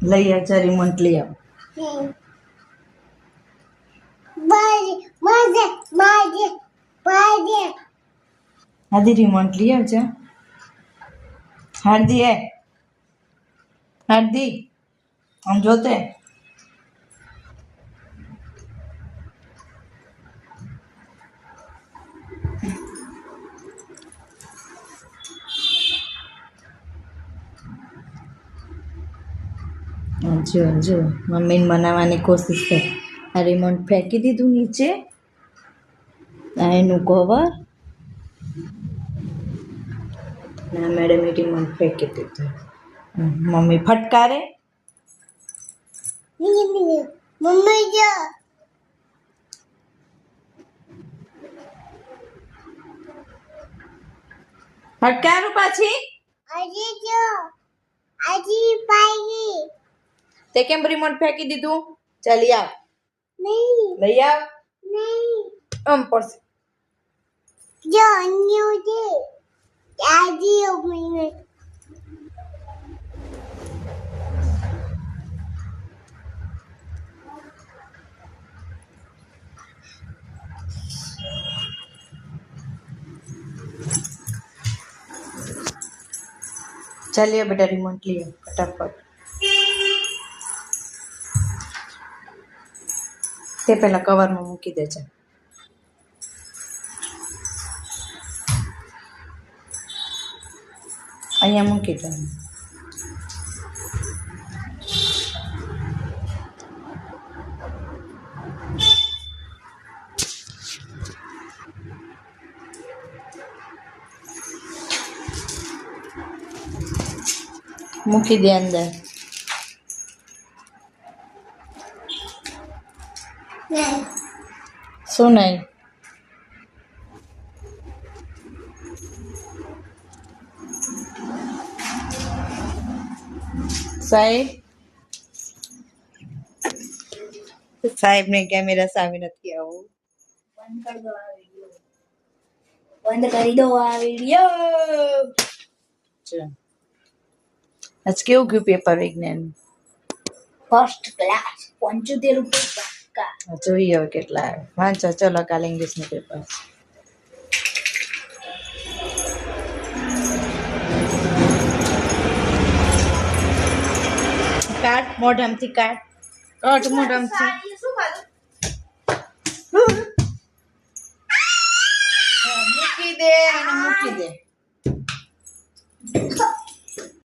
લઈ આવ જા રિમોટ લઈ આવ હાદી રિમોટ લઈ આવ જા હાર્દી હાર્દી આમ જોતે જો જો મમ્મીને બનાવવાની કોશિશ કર આ રિમોટ ફેંકી દીધું નીચે આ એનું કવર ના મેડમે રિમોટ ફેંકી દીધું મમ્મી ફટકારે મમ્મી જો ફટકારું પાછી આજે જો આજી પાઈ તે કેમ રિમોટ ફેંકી દીધું ચાલી આવ નહીં લઈ આવ નહીં આમ પડશે જો ન્યુ દે આજી ઓમી चलिए बेटा रिमोट लिए फटाफट ते पहला कवर में मूकी दे છે અહીંયા મૂકી દે મૂકી દે અંદર શું નહીં સાહેબ ને કેમેરા સામે નથી આવું બંધ કરી દો આ વિડિયો આજ કેવું ગયું પેપર વિજ્ઞાન ફર્સ્ટ ક્લાસ 75 રૂપિયા જોઈએ હવે કેટલા વાંચો ચલો કાલે ઇંગ્લિશ નું પેપર કાટ મોઢામથી કાટ મોઢામથી મૂકી દે અને મૂકી દે